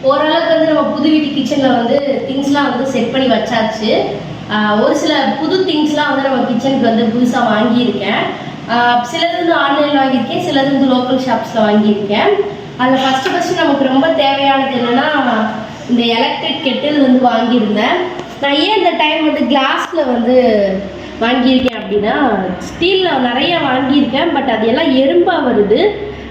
ஓரளவுக்கு வந்து நம்ம புது வீட்டு கிச்சனில் வந்து திங்ஸ்லாம் வந்து செட் பண்ணி வச்சாச்சு. ஒரு சில புது திங்ஸ்லாம் வந்து நம்ம கிச்சனுக்கு வந்து புதுசாக வாங்கியிருக்கேன். சிலது வந்து ஆன்லைனில் வாங்கியிருக்கேன், சிலது வந்து லோக்கல் ஷாப்ஸில் வாங்கியிருக்கேன். அதில் ஃபஸ்ட்டு நமக்கு ரொம்ப தேவையானது என்னென்னா இந்த எலக்ட்ரிக் கெட்டில் வந்து வாங்கியிருந்தேன். நான் ஏன் இந்த டைம் வந்து கிளாஸில் வந்து வாங்கியிருக்கேன் அப்படின்னா, ஸ்டீலில் நிறைய வாங்கியிருக்கேன், பட் அது எல்லாம் எறும்பாக வருது,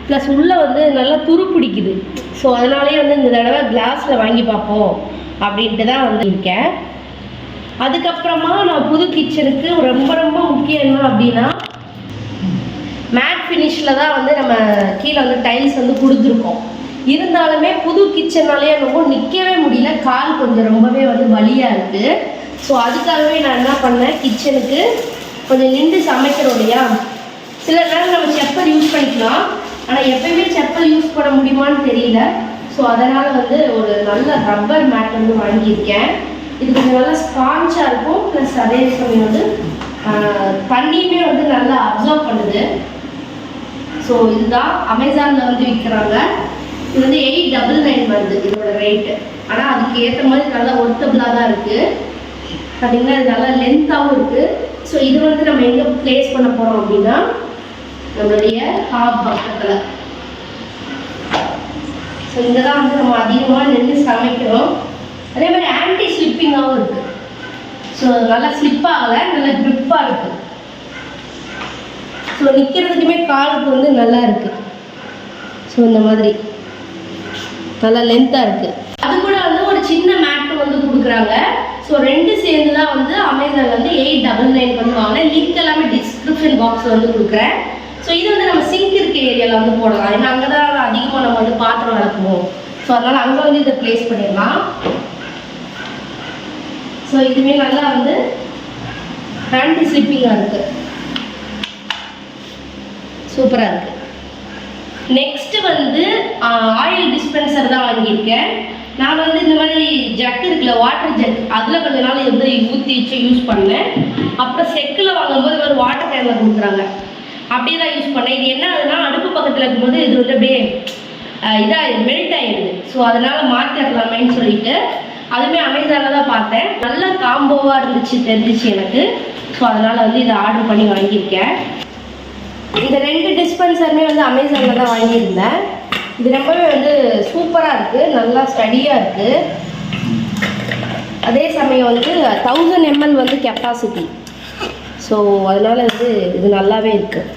ப்ளஸ் உள்ளே வந்து நல்லா துரு பிடிக்குது. ஸோ அதனாலேயே வந்து இந்த தடவை கிளாஸில் வாங்கி பார்ப்போம் அப்படின்ட்டு தான் வந்து இருக்கேன். அதுக்கப்புறமா நான் புது கிச்சனுக்கு ரொம்ப ரொம்ப முக்கியம் என்ன அப்படின்னா, மேட் ஃபினிஷில் தான் வந்து நம்ம கீழே வந்து டைல்ஸ் வந்து கொடுத்துருக்கோம். இருந்தாலுமே புது கிச்சனாலேயே ரொம்ப நிற்கவே முடியல, கால் கொஞ்சம் ரொம்பவே வந்து வலியாக இருக்குது. ஸோ அதுக்காகவே நான் என்ன பண்ணேன், கிச்சனுக்கு கொஞ்சம் நின்று சமைக்கிறோம் இல்லையா, சில நேரம் நம்ம செப்பல் யூஸ் பண்ணிக்கலாம், ஆனால் எப்பயுமே செப்பல் யூஸ் பண்ண முடியுமான்னு தெரியல. ஸோ அதனால் வந்து ஒரு நல்ல ரப்பர் மேட் வந்து வாங்கியிருக்கேன். இது கொஞ்சம் நல்லா ஸ்பான்ச்சாக இருக்கும், ப்ளஸ் அதே சமயம் வந்து தண்ணியுமே வந்து நல்லா அப்சர்வ் பண்ணுது. ஸோ இதுதான் அமேசானில் வந்து விற்கிறாங்க. இது வந்து 899 வருது இதோட ரேட்டு. ஆனால் அதுக்கு ஏற்ற மாதிரி நல்லா ஒர்த்தபிளாக தான் இருக்குது. பார்த்தீங்கன்னா இது நல்லா லென்த்தாகவும் இருக்குது. ஸோ இது வந்து நம்ம எங்கே ப்ளேஸ் பண்ண போகிறோம் அப்படின்னா, நம்மளுடைய ஹாப் பக்கத்தில். ஸோ இங்கே தான் வந்து நம்ம அதிகமாக நின்று சமைக்கிறோம். அதே மாதிரி ஆன்டி ஸ்லிப்பிங்காகவும் இருக்குது. ஸோ நல்லா ஸ்லிப்பாகலை, நல்லா க்ரிப்பாக இருக்குது. ஸோ நிற்கிறதுக்குமே காலுக்கு வந்து நல்லா இருக்குது. ஸோ இந்த மாதிரி நல்லா லென்த்தாக இருக்குது. அது கூட வந்து ஒரு சின்ன மேட்டு வந்து கொடுக்குறாங்க. ஸோ ரெண்டு சேர்ந்து தான் வந்து அமேசானில் வந்து 899 வந்து வாங்கினேன். லிங்க் எல்லாமே டிஸ்கிரிப்ஷன் பாக்ஸில் வந்து கொடுக்குறேன். ஸோ இது வந்து நம்ம சிங்க் இருக்க ஏரியாவில் வந்து போடலாம். ஏன்னா அங்கே தான் அதிகமாக நம்ம வந்து பாத்திரம் வளர்க்குவோம். ஸோ அதனால் அங்கே வந்து இதை ப்ளேஸ் பண்ணிடலாம். ஸோ இதுவே நல்லா வந்து ஆன்டி ஸ்லிப்பிங்காக இருக்குது, சூப்பராக இருக்குது. நெக்ஸ்ட்டு வந்து ஆயில் டிஸ்பென்சர் தான் வாங்கியிருக்கேன். நான் வந்து இந்த மாதிரி ஜக் இருக்குல்ல, வாட்டர் ஜக், அதில் கொஞ்ச நாள் வந்து ஊற்றி வச்சு யூஸ் பண்ணேன். அப்புறம் செக்கில் வாங்கும்போது ஒரு வாட்டர் கேனில் கொடுக்குறாங்க, அப்படியே தான் யூஸ் பண்ணேன். இது என்ன ஆகுதுன்னா, அடுப்பு பக்கத்தில் இருக்கும்போது இது வந்து அப்படியே இதாக மெல்ட் ஆகிடுது. ஸோ அதனால் மாற்றிடலாமேன்னு சொல்லிட்டு அதுவுமே அமேசானில் தான் பார்த்தேன். நல்ல காம்போவாக இருந்துச்சு, தெரிஞ்சிச்சு எனக்கு. ஸோ அதனால் வந்து இதை ஆர்டர் பண்ணி வாங்கியிருக்கேன். இந்த ரெண்டு டிஸ்பென்சருமே வந்து அமேசானில் தான் வாங்கியிருந்தேன். இது ரொம்பவே வந்து சூப்பராக இருக்குது, நல்லா ஸ்டடியாக இருக்குது. அதே சமயம் வந்து 1000 ml வந்து கெப்பாசிட்டி. ஸோ அதனால் வந்து இது நல்லாவே இருக்குது.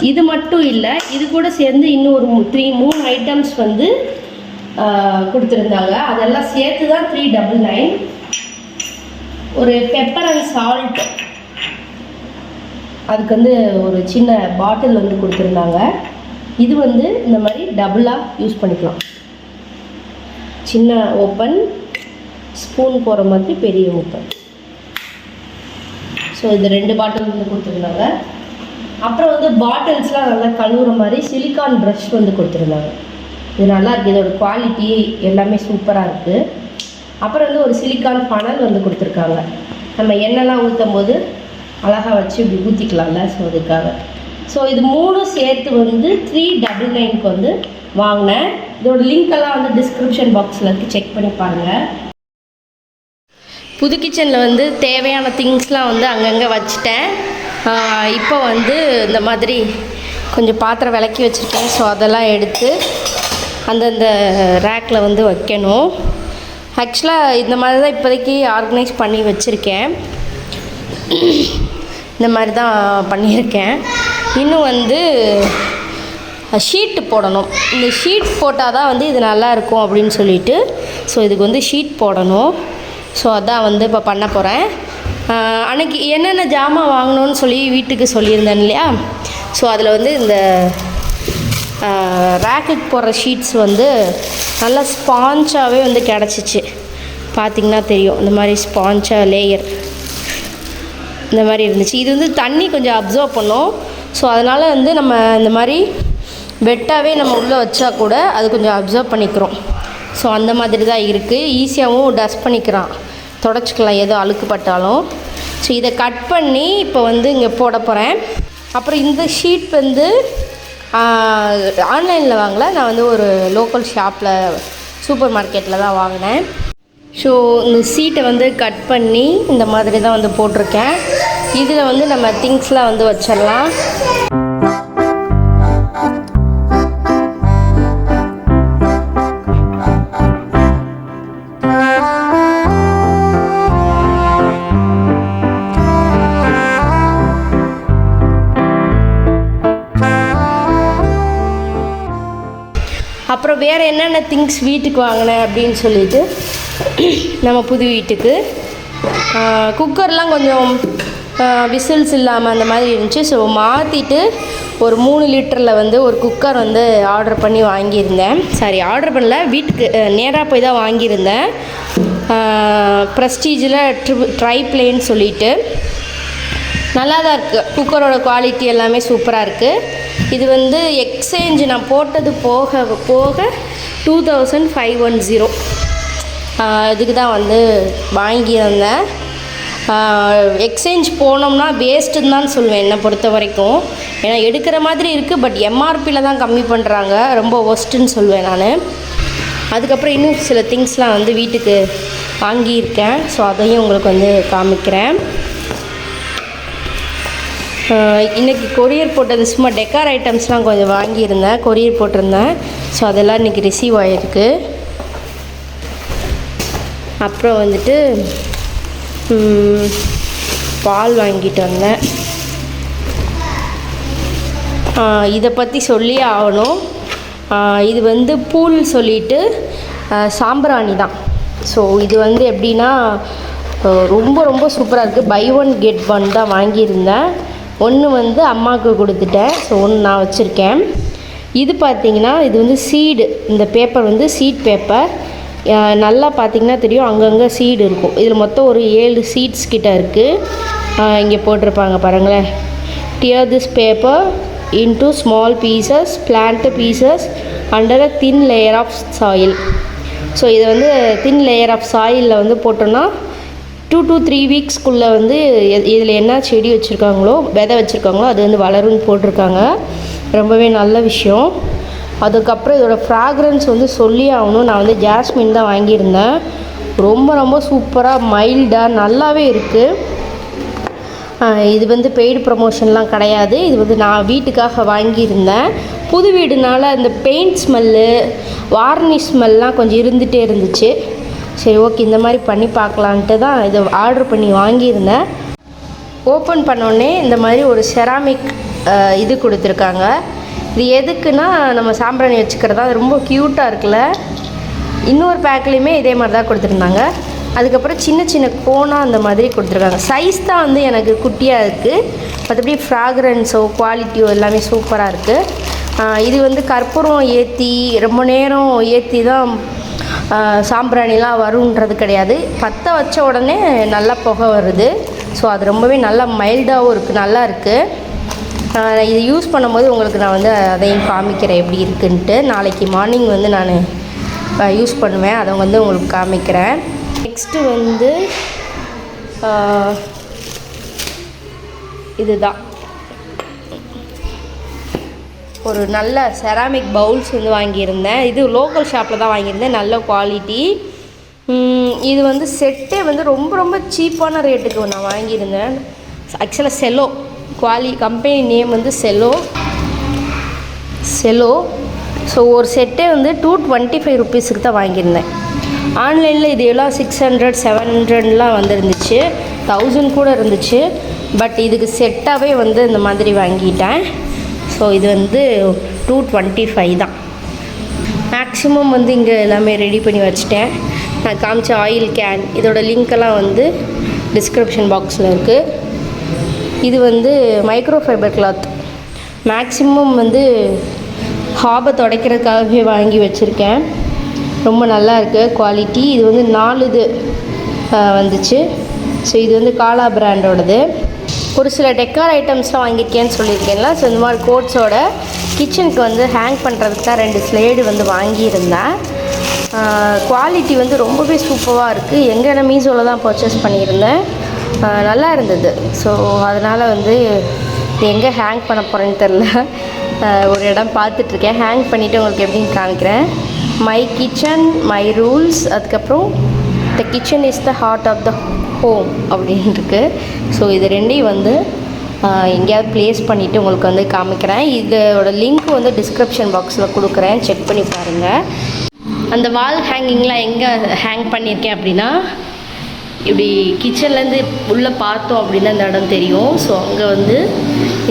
இது மட்டும் இல்லை, இது கூட சேர்ந்து இன்னும் ஒரு 3 ஐட்டம்ஸ் வந்து கொடுத்துருந்தாங்க. அதெல்லாம் சேர்த்து தான் 399. ஒரு பெப்பர் அண்ட் சால்ட், அதுக்கு வந்து ஒரு சின்ன பாட்டில் வந்து கொடுத்துருந்தாங்க. இது வந்து இந்த மாதிரி டபுளாக யூஸ் பண்ணிக்கலாம். சின்ன ஓப்பன், ஸ்பூன் போகிற மாதிரி பெரிய ஓப்பன். ஸோ இது 2 பாட்டில் வந்து கொடுத்துருந்தாங்க. அப்புறம் வந்து பாட்டில்ஸ்லாம் நல்லா கழுவுற மாதிரி சிலிக்கான் ப்ரஷ் வந்து கொடுத்துருந்தாங்க. இது நல்லா இருக்குது, இதோட குவாலிட்டி எல்லாமே சூப்பராக இருக்குது. அப்புறம் வந்து ஒரு சிலிக்கான் ஃபனல் வந்து கொடுத்துருக்காங்க. நம்ம எண்ணெய்லாம் ஊற்றும் போது அழகாக வச்சு இப்படி ஊற்றிக்கலாம்ல, ஸோ அதுக்காக. ஸோ இது 3 சேர்த்து வந்து 399க்கு வந்து வாங்கினேன். இதோட லிங்க்கெல்லாம் வந்து டிஸ்கிரிப்ஷன் பாக்ஸில் இருக்குது, செக் பண்ணி பாருங்கள். புது கிச்சனில் வந்து தேவையான திங்ஸ்லாம் வந்து அங்கங்கே வச்சுட்டேன். இப்போ வந்து இந்த மாதிரி கொஞ்சம் பாத்திரம் விளக்கி வச்சுருக்கேன். ஸோ அதெல்லாம் எடுத்து அந்தந்த ரேக்கில் வந்து வைக்கணும். ஆக்சுவலாக இந்த மாதிரி தான் இப்போதைக்கு ஆர்கனைஸ் பண்ணி வச்சுருக்கேன். இந்த மாதிரி தான் பண்ணியிருக்கேன். இன்னும் வந்து ஷீட்டு போடணும். இந்த ஷீட் போட்டால் தான் வந்து இது நல்லாயிருக்கும் அப்படின்னு சொல்லிட்டு, ஸோ இதுக்கு வந்து ஷீட் போடணும். ஸோ அதான் வந்து இப்போ பண்ண போகிறேன். அன்றைக்கி என்னென்ன ஜாமான் வாங்கணும்னு சொல்லி வீட்டுக்கு சொல்லியிருந்தேன் இல்லையா, ஸோ அதில் வந்து இந்த ரேக்குக்கு போடுற ஷீட்ஸ் வந்து நல்லா ஸ்பான்ச்சாகவே வந்து கிடச்சிச்சு. பார்த்திங்கன்னா தெரியும், இந்த மாதிரி ஸ்பான்ச்சாக லேயர் இந்த மாதிரி இருந்துச்சு. இது வந்து தண்ணி கொஞ்சம் அப்சர்வ் பண்ணும். ஸோ அதனால் வந்து நம்ம இந்த மாதிரி வெட்டாகவே நம்ம உள்ளே வச்சா கூட அது கொஞ்சம் அப்சர்வ் பண்ணிக்கிறோம். ஸோ அந்த மாதிரி தான் இருக்குது. ஈஸியாகவும் டஸ்ட் பண்ணிக்கிறான், தொடச்சிக்கலாம் எதோ அழுக்குப்பட்டாலும். ஸோ இதை கட் பண்ணி இப்போ வந்து இங்கே போட போகிறேன். அப்புறம் இந்த ஷீட் வந்து ஆன்லைனில் வாங்கல, நான் வந்து ஒரு லோக்கல் ஷாப்பில் சூப்பர் மார்க்கெட்டில் தான் வாங்கினேன். ஸோ இந்த சீட்டை வந்து கட் பண்ணி இந்த மாதிரி தான் வந்து போட்டிருக்கேன். இதில் வந்து நம்ம திங்ஸ்லாம் வந்து வச்சிடலாம். அப்புறம் வேறு என்னென்ன திங்ஸ் வீட்டுக்கு வாங்கினேன் அப்படின்னு சொல்லிட்டு, நம்ம புது வீட்டுக்கு குக்கர்லாம் கொஞ்சம் விசில்ஸ் இல்லாமல் அந்த மாதிரி இருந்துச்சு. ஸோ மாற்றிட்டு ஒரு 3 லிட்டரில் வந்து ஒரு குக்கர் வந்து ஆர்டர் பண்ணி வாங்கியிருந்தேன். சாரி, ஆர்டர் பண்ணல, வீட்டுக்கு நேராக போய் தான் வாங்கியிருந்தேன். ப்ரெஸ்டீஜில் ட்ரைப்ளேன்னு சொல்லிட்டு நல்லா தான் இருக்குது. குக்கரோட குவாலிட்டி எல்லாமே சூப்பராக இருக்குது. இது வந்து எக்ஸ்சேஞ்ச் நான் போட்டது போக 2510 இதுக்கு தான் வந்து வாங்கியிருந்தேன். எக்ஸ்சேஞ்ச் போனோம்னா வேஸ்ட்டுன்னு தான் சொல்லுவேன் என்னை பொறுத்த வரைக்கும். ஏன்னா எடுக்கிற மாதிரி இருக்குது, பட் எம்ஆர்பியில் தான் கம்மி பண்ணுறாங்க. ரொம்ப ஒஸ்ட்டுன்னு சொல்லுவேன் நான். அதுக்கப்புறம் இன்னும் சில திங்ஸ்லாம் வந்து வீட்டுக்கு வாங்கியிருக்கேன். ஸோ அதையும் உங்களுக்கு வந்து காமிக்கிறேன். இன்றைக்கி கொரியர் போட்டது சும்மா டெக்கார் ஐட்டம்ஸ்லாம் கொஞ்சம் வாங்கியிருந்தேன், கொரியர் போட்டிருந்தேன். ஸோ அதெல்லாம் இன்றைக்கி ரிசீவ் ஆகிருக்கு. அப்புறம் வந்துட்டு பால் வாங்கிட்டு வந்தேன். இதை பற்றி சொல்லியே ஆகணும். இது வந்து பூல் சொல்லிட்டு சாம்பிராணி தான். ஸோ இது வந்து எப்படின்னா ரொம்ப ரொம்ப சூப்பராக இருக்குது. பை 1 get 1 தான் வாங்கியிருந்தேன். ஒன்று வந்து அம்மாவுக்கு கொடுத்துட்டேன். ஸோ ஒன்று நான் வச்சுருக்கேன். இது பார்த்திங்கன்னா இது வந்து சீடு. இந்த பேப்பர் வந்து சீட் பேப்பர். நல்லா பார்த்திங்கன்னா தெரியும், அங்கங்கே சீடு இருக்கும். இதில் மொத்தம் ஒரு 7 சீட்ஸ் கிட்ட இருக்குது. இங்கே போட்டிருப்பாங்க பாருங்களேன். tear this paper into small pieces, plant pieces under a thin layer of soil. So இதை வந்து தின் லேயர் ஆஃப் சாயிலில் வந்து போட்டோன்னா 2 to 3 வீக்ஸ்க்குள்ளே வந்து இதில் என்ன செடி வச்சுருக்காங்களோ, விதை வச்சுருக்காங்களோ அது வந்து வளரும்னு போட்டிருக்காங்க. ரொம்பவே நல்ல விஷயம். அதுக்கப்புறம் இதோடய ஃப்ராக்ரன்ஸ் வந்து சொல்லி ஆகணும். நான் வந்து ஜாஸ்மின் தான் வாங்கியிருந்தேன். ரொம்ப ரொம்ப சூப்பராக மைல்டாக நல்லாவே இருக்குது. இது வந்து பெய்டு ப்ரமோஷன்லாம் கிடையாது. இது வந்து நான் வீட்டுக்காக வாங்கியிருந்தேன். புது வீடுனால இந்த பெயிண்ட் ஸ்மெல்லு, வார்னிஷ் ஸ்மெல்லாம் கொஞ்சம் இருந்துகிட்டே இருந்துச்சு. சரி, ஓகே, இந்த மாதிரி பண்ணி பார்க்கலான்ட்டு தான் இதை ஆர்டர் பண்ணி வாங்கியிருந்தேன். ஓப்பன் பண்ணோடனே இந்த மாதிரி ஒரு செராமிக் இது கொடுத்துருக்காங்க. இது எதுக்குன்னா நம்ம சாம்பிராணி வச்சுக்கிறதா. அது ரொம்ப க்யூட்டாக இருக்குல்ல. இன்னொரு பேக்லேயுமே இதே மாதிரி தான் கொடுத்துருந்தாங்க. அதுக்கப்புறம் சின்ன சின்ன கோனாக அந்த மாதிரி கொடுத்துருக்காங்க. சைஸ் தான் வந்து எனக்கு குட்டியாக இருக்குது. மற்றபடி ஃப்ராக்ரன்ஸோ குவாலிட்டியோ எல்லாமே சூப்பராக இருக்குது. இது வந்து கற்பூரம் ஏற்றி ரொம்ப நேரம் ஏற்றி தான் சாம்பிராணிலாம் வருன்றது கிடையாது. பற்ற வச்ச உடனே நல்லா புகை வருது. ஸோ அது ரொம்பவே நல்லா மைல்டாகவும் இருக்குது, நல்லா இருக்குது. இது யூஸ் பண்ணும்போது உங்களுக்கு நான் வந்து அதையும் காமிக்கிறேன் எப்படி இருக்குன்ட்டு. நாளைக்கு மார்னிங் வந்து நான் யூஸ் பண்ணுவேன், அதை வந்து உங்களுக்கு காமிக்கிறேன். நெக்ஸ்ட்டு வந்து இதுதான் ஒரு நல்ல செராமிக் பவுல்ஸ் வந்து வாங்கியிருந்தேன். இது லோக்கல் ஷாப்பில் தான் வாங்கியிருந்தேன், நல்ல குவாலிட்டி. இது வந்து செட்டே வந்து ரொம்ப ரொம்ப சீப்பான ரேட்டுக்கு நான் வாங்கியிருந்தேன். ஆக்சுவலாக செலோ கம்பெனி நேம் வந்து செலோ. ஸோ ஒரு செட்டே வந்து 225 ருபீஸுக்கு தான் வாங்கியிருந்தேன். ஆன்லைனில் இது எல்லாம் 600 700லாம் வந்துருந்துச்சு, 1000 கூட இருந்துச்சு. பட் இதுக்கு செட்டாகவே வந்து இந்த மாதிரி வாங்கிட்டேன். ஸோ இது வந்து 225 தான். மேக்ஸிமம் வந்து இங்கே எல்லாமே ரெடி பண்ணி வச்சுட்டேன். நான் காமிச்ச ஆயில் கேன் இதோட லிங்க்கெல்லாம் வந்து டிஸ்கிரிப்ஷன் பாக்ஸில் இருக்குது. இது வந்து மைக்ரோ ஃபைபர் கிளாத். மேக்ஸிமம் வந்து ஹாபை துடைக்கிறதுக்காகவே வாங்கி வச்சுருக்கேன். ரொம்ப நல்லா இருக்குது குவாலிட்டி. இது வந்து 4 இது வந்துச்சு. ஸோ இது வந்து காலா பிராண்டோடது. ஒரு சில டெக்கார் ஐட்டம்ஸ்லாம் வாங்கியிருக்கேன்னு சொல்லியிருக்கேன்ல. ஸோ இந்த மாதிரி கோட்ஸோட கிச்சனுக்கு வந்து ஹேங் பண்ணுறதுக்கு தான் 2 ஸ்லைடு வந்து வாங்கியிருந்தேன். குவாலிட்டி வந்து ரொம்பவே சூப்பராக இருக்குது. எங்கே நான் மீஷோவில் தான் பர்ச்சேஸ் பண்ணியிருந்தேன், நல்லா இருந்தது. ஸோ அதனால் வந்து எங்கே ஹேங் பண்ண போகிறேன்னு தெரில. ஒரு இடம் பார்த்துட்ருக்கேன். ஹேங் பண்ணிவிட்டு உங்களுக்கு எப்படின்னு காமிக்கிறேன். மை கிச்சன் மை ரூல்ஸ், அதுக்கப்புறம் the kitchen is the heart of the home அப்படின்னு இருக்கு. ஸோ இது ரெண்டையும் வந்து எங்கேயாவது ப்ளேஸ் பண்ணிவிட்டு உங்களுக்கு வந்து காமிக்கிறேன். இதோட லிங்க் வந்து டிஸ்கிரிப்ஷன் பாக்ஸில் கொடுக்குறேன், செக் பண்ணி பாருங்கள். அந்த வால் ஹேங்கிங்லாம் எங்கே ஹேங் பண்ணியிருக்கேன் அப்படின்னா, இப்படி கிச்சன்லேருந்து உள்ளே பார்த்தோம் அப்படின்னா இந்த இடம் தெரியும். ஸோ அங்கே வந்து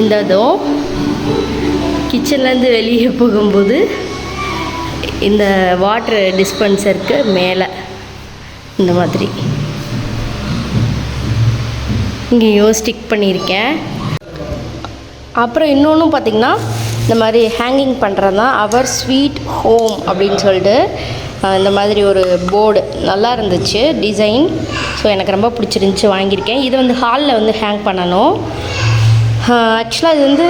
இந்த இதுவும் கிச்சன்லேருந்து வெளியே போகும்போது இந்த வாட்டர் டிஸ்பென்சருக்கு மேலே இந்த மாதிரி இங்கேயோ ஸ்டிக் பண்ணியிருக்கேன். அப்புறம் இன்னொன்றும் பார்த்திங்கன்னா இந்த மாதிரி ஹேங்கிங் பண்ணுறது தான் அவர் ஸ்வீட் ஹோம் அப்படின்னு சொல்லிட்டு இந்த மாதிரி ஒரு போர்டு நல்லா இருந்துச்சு டிசைன். ஸோ எனக்கு ரொம்ப பிடிச்சிருந்துச்சி, வாங்கியிருக்கேன். இது வந்து ஹாலில் வந்து ஹேங் பண்ணணும். ஆக்சுவலாக இது வந்து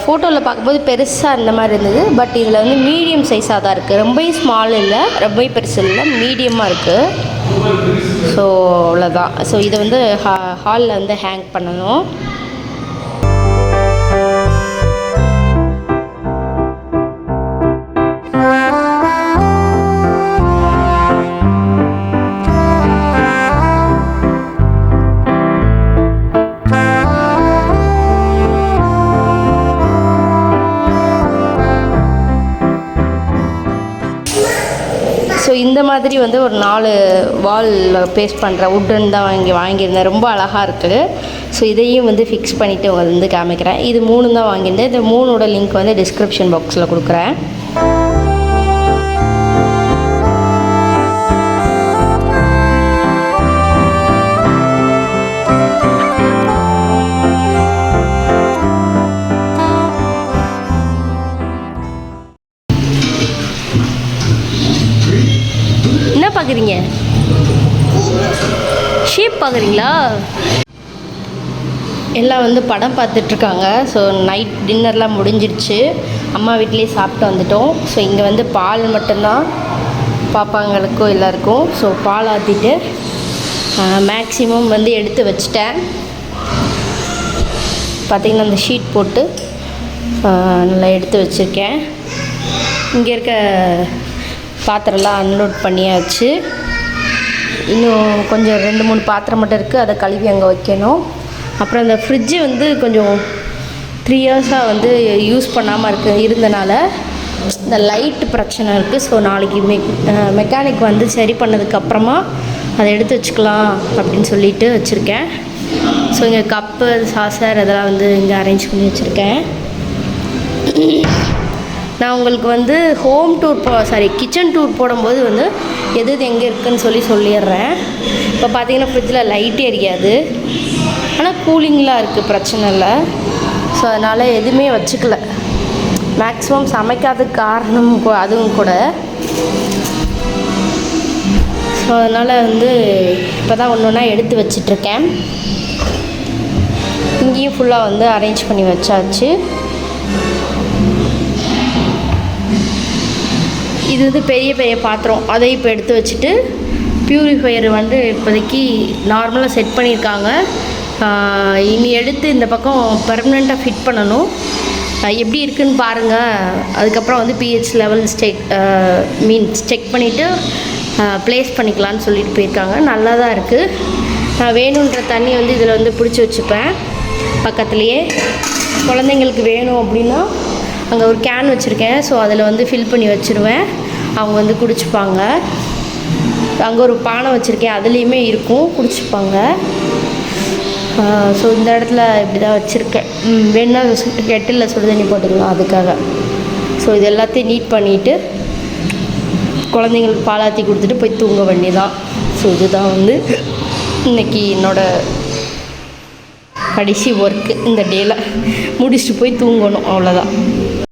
ஃபோட்டோவில் பார்க்கும்போது பெருசாக இந்த மாதிரி இருந்தது. பட் இதில் வந்து மீடியம் சைஸாக தான் இருக்குது. ரொம்ப ஸ்மால் இல்லை, ரொம்ப பெருசு இல்லை, மீடியமாக இருக்குது. ஸோ அவ்வளோதான். ஸோ இதை வந்து ஹாலில் வந்து ஹேங் பண்ணணும். ஸோ இந்த மாதிரி வந்து ஒரு 4 வாலில் பேஸ்ட் பண்ணுற உட்டன் தான் வாங்கியிருந்தேன். ரொம்ப அழகாக இருக்குது. ஸோ இதையும் வந்து ஃபிக்ஸ் பண்ணிவிட்டு உங்களுக்கு வந்து காமிக்கிறேன். இது 3 தான் வாங்கியிருந்தேன். இந்த 3ஓட லிங்க் வந்து டிஸ்கிரிப்ஷன் பாக்ஸில் கொடுக்குறேன். பார்க்குறீங்க? ஷீப் பார்க்குறீங்களா? எல்லாம் வந்து படம் பார்த்துட்ருக்காங்க. ஸோ நைட் டின்னர்லாம் முடிஞ்சிடுச்சு. அம்மா வீட்லேயே சாப்பிட்டு வந்துட்டோம். ஸோ இங்கே வந்து பால் மட்டும்தான் பாப்பாங்களுக்கும் எல்லாருக்கும். ஸோ பால் ஆற்றிட்டு மேக்ஸிமம் வந்து எடுத்து வச்சிட்டேன். பார்த்திங்கன்னா அந்த ஷீட் போட்டு நல்லா எடுத்து வச்சுருக்கேன். இங்கே இருக்க பாத்திரம்லாம் அன்லோட் பண்ணியாச்சு. இன்னும் கொஞ்சம் 2-3 பாத்திரம் மட்டும் இருக்குது. அதை கழுவி அங்கே வைக்கணும். அப்புறம் அந்த ஃப்ரிட்ஜு வந்து கொஞ்சம் 3 இயர்ஸாக வந்து யூஸ் பண்ணாமல் இருந்தனால இந்த லைட் பிரச்சனை இருக்குது. ஸோ நாளைக்கு மெக்கானிக் வந்து சரி பண்ணதுக்கப்புறமா அதை எடுத்து வச்சுக்கலாம் அப்படின்னு சொல்லிட்டு வச்சுருக்கேன். ஸோ இங்கே கப்பு சாசர் அதெல்லாம் வந்து இங்கே அரேஞ்ச் பண்ணி வச்சுருக்கேன். நான் உங்களுக்கு வந்து ஹோம் டூர் கிச்சன் டூர் போடும்போது வந்து எது எங்கே இருக்குதுன்னு சொல்லிடுறேன். இப்போ பார்த்தீங்கன்னா ஃப்ரிட்ஜில் லைட் எரியாது, ஆனால் கூலிங்லாம் இருக்குது, பிரச்சனை இல்லை. ஸோ அதனால் எதுவுமே வச்சுக்கல. மேக்ஸிமம் சமைக்காததுக்கு காரணம் அதுவும் கூட. ஸோ அதனால் வந்து இப்போ தான் ஒன்று ஒன்றா எடுத்து வச்சிட்ருக்கேன். இங்கேயும் ஃபுல்லாக வந்து அரேஞ்ச் பண்ணி வச்சாச்சு. இது வந்து பெரிய பெரிய பாத்திரம், அதை இப்போ எடுத்து வச்சுட்டு ப்யூரிஃபையர் வந்து இப்போதைக்கு நார்மலாக செட் பண்ணியிருக்காங்க. இனி எடுத்து இந்த பக்கம் பெர்மனெண்ட்டாக ஃபிட் பண்ணணும். எப்படி இருக்குதுன்னு பாருங்கள். அதுக்கப்புறம் வந்து pH லெவல் செக் பண்ணிவிட்டு ப்ளேஸ் பண்ணிக்கலான்னு சொல்லிட்டு போயிருக்காங்க. நல்லா தான் இருக்குது. நான் வேணுன்ற தண்ணி வந்து இதில் வந்து பிடிச்சி வச்சுப்பேன் பக்கத்துலேயே. குழந்தைங்களுக்கு வேணும் அப்படின்னா அங்கே ஒரு கேன் வச்சுருக்கேன். ஸோ அதில் வந்து ஃபில் பண்ணி வச்சுருவேன். அவங்க வந்து குடிச்சுப்பாங்க. அங்கே ஒரு பானை வச்சுருக்கேன், அதுலேயுமே இருக்கும், குடிச்சுப்பாங்க. ஸோ இந்த இடத்துல இப்படி தான் வச்சுருக்கேன். வேணா கெட்டிலில் சுடு தண்ணி போட்டுக்கலாம் அதுக்காக. ஸோ இது எல்லாத்தையும் நீட் பண்ணிவிட்டு குழந்தைங்களுக்கு பாலாத்தி கொடுத்துட்டு போய் தூங்க வேண்டியதான். ஸோ இதுதான் வந்து இன்றைக்கி என்னோடய கடைசி ஒர்க்கு. இந்த டேயில் முடிச்சுட்டு போய் தூங்கணும், அவ்வளோதான்.